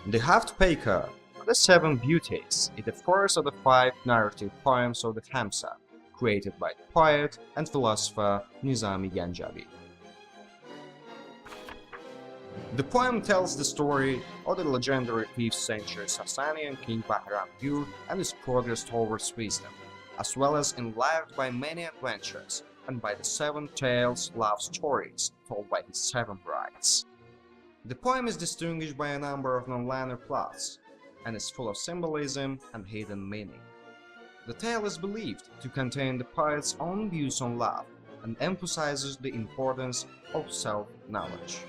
The Haft Peykar, the Seven Beauties, is the first of the 5 narrative poems of the Hamsa, created by the poet and philosopher Nizami Ganjavi. The poem tells the story of the legendary 5th century Sasanian king Bahram Gur and his progress towards wisdom, as well as enlivened by many adventures and by the 7 tales love stories told by his 7 brides. The poem is distinguished by a number of non-linear plots and is full of symbolism and hidden meaning. The tale is believed to contain the poet's own views on love and emphasizes the importance of self-knowledge.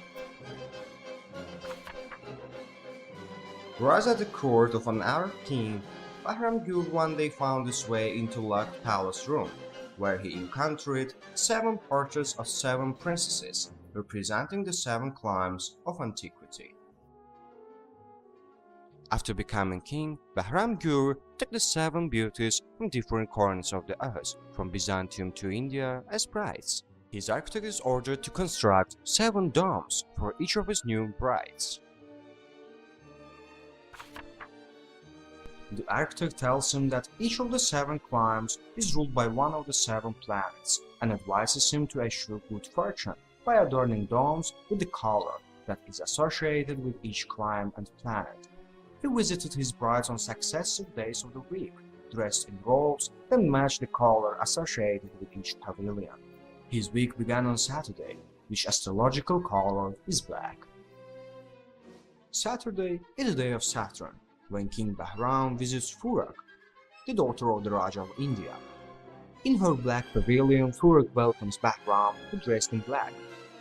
Rise at the court of an Arab king, Bahram Gur one day found his way into locked palace room, where he encountered 7 portraits of 7 princesses, representing the 7 climes of antiquity. After becoming king, Bahram Gur took the 7 beauties from different corners of the earth, from Byzantium to India, as brides. His architect is ordered to construct 7 domes for each of his new brides. The architect tells him that each of the 7 climes is ruled by one of the 7 planets and advises him to assure good fortune by adorning domes with the color that is associated with each climb and planet. He visited his brides on successive days of the week, dressed in robes that matched the color associated with each pavilion. His week began on Saturday, which astrological color is black. Saturday is the day of Saturn, when King Bahram visits Furak, the daughter of the Raja of India. In her black pavilion, Furak welcomes Bahram, who dressed in black,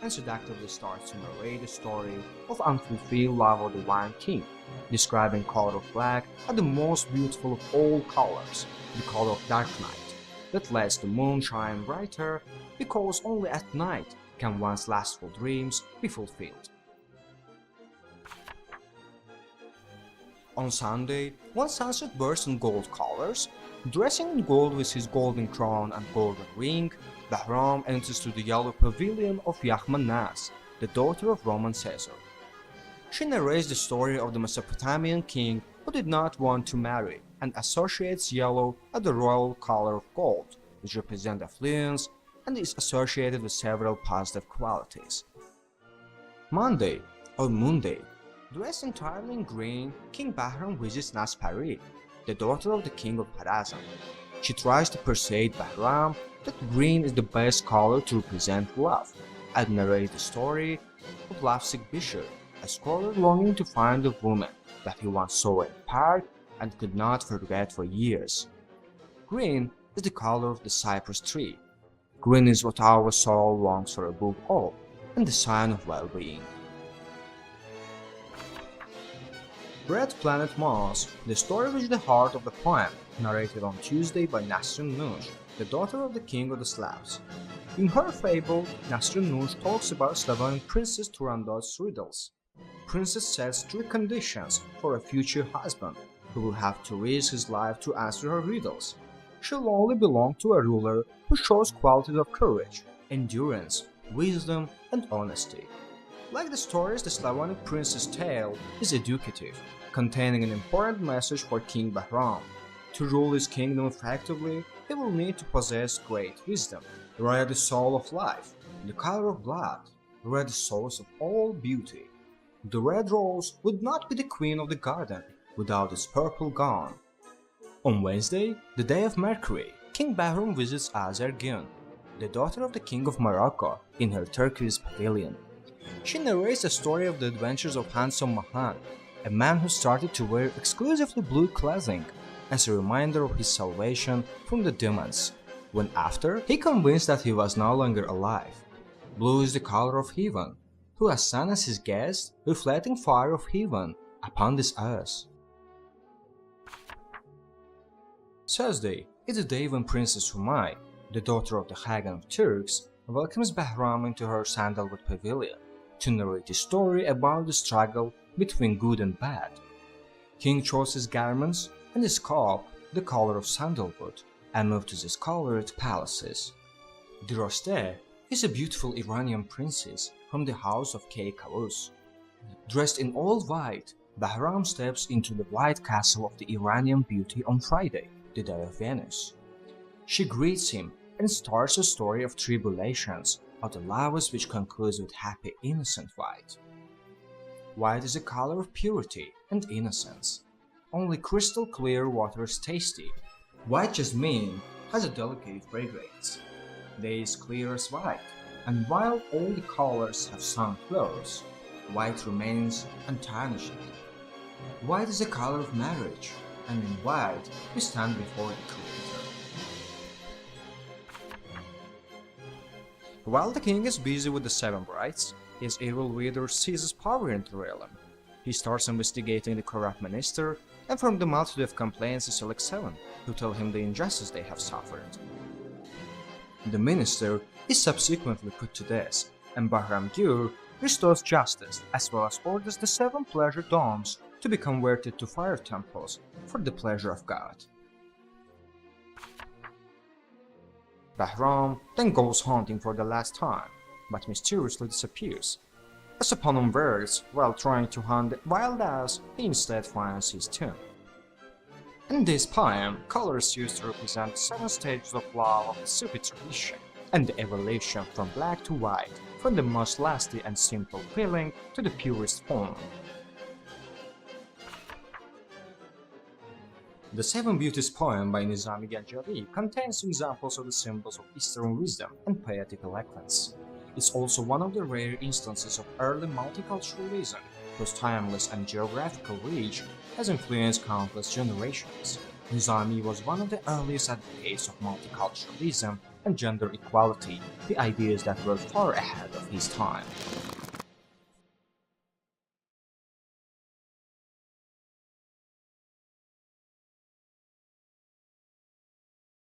and seductively starts to narrate the story of unfulfilled love of the Divine King, describing color of black as the most beautiful of all colors, the color of dark night, that lets the moon shine brighter, because only at night can one's lustful dreams be fulfilled. On Sunday, when sunset bursts in gold colors, dressing in gold with his golden crown and golden ring, Bahram enters to the yellow pavilion of Yahmanas, the daughter of Roman Caesar. She narrates the story of the Mesopotamian king who did not want to marry and associates yellow as the royal color of gold, which represents affluence and is associated with several positive qualities. Monday, or Monday, dressed entirely in green, King Bahram visits Naspari, the daughter of the king of Harazan. She tries to persuade Bahram that green is the best color to represent love, and narrates the story of lovesick Bishop, a scholar longing to find the woman that he once saw in a park and could not forget for years. Green is the color of the cypress tree. Green is what our soul longs for above all, and the sign of well-being. Red Planet Mars, the story which is the heart of the poem, narrated on Tuesday by Nasrin Nush, the daughter of the king of the Slavs. In her fable, Nasrin Nush talks about Slavonic princess Turandot's riddles. Princess sets 3 conditions for a future husband, who will have to risk his life to answer her riddles. She'll only belong to a ruler who shows qualities of courage, endurance, wisdom, and honesty. Like the stories, the Slavonic princess tale is educative, containing an important message for King Bahram. To rule his kingdom effectively, he will need to possess great wisdom. Red is the soul of life, the color of blood, red is source of all beauty. The red rose would not be the queen of the garden without its purple gown. On Wednesday, the day of Mercury, King Bahram visits Azergyun, the daughter of the king of Morocco, in her turquoise pavilion. She narrates the story of the adventures of handsome Mahan, a man who started to wear exclusively blue clothing as a reminder of his salvation from the demons, when after he convinced that he was no longer alive. Blue is the color of heaven, who has sun as his guest, reflecting fire of heaven upon this earth. Thursday is the day when Princess Humay, the daughter of the Khagan of Turks, welcomes Bahram into her sandalwood pavilion to narrate a story about the struggle between good and bad. King chose his garments and his cope the color of sandalwood and moved to his colored palaces. Droste is a beautiful Iranian princess from the house of Keykavus. Dressed in all white, Bahram steps into the white castle of the Iranian beauty on Friday, the day of Venus. She greets him and starts a story of tribulations, but the lowest which concludes with happy innocent white. White is a color of purity and innocence. Only crystal clear water is tasty. White jasmine has a delicate fragrance. Day is clear as white, and while all the colors have sunk close, white remains untarnished. White is the color of marriage, and in white we stand before the Creator. While the king is busy with the 7 brides, his evil leader seizes power in the realm. He starts investigating the corrupt minister, and from the multitude of complaints he selects 7, who tell him the injustice they have suffered. The minister is subsequently put to death, and Bahram Gur restores justice as well as orders the 7 pleasure domes to be converted to fire temples for the pleasure of God. Bahram then goes hunting for the last time, but mysteriously disappears. As upon unearths while trying to hunt the wild ass, he instead finds his tomb. In this poem, colors used to represent 7 stages of love of the Sufi tradition, and the evolution from black to white, from the most lasting and simple feeling to the purest form. The 7 Beauties poem by Nizami Ganjari contains examples of the symbols of Eastern wisdom and poetic eloquence. It's also one of the rare instances of early multiculturalism, whose timeless and geographical reach has influenced countless generations. Nizami was one of the earliest advocates of multiculturalism and gender equality, the ideas that were far ahead of his time.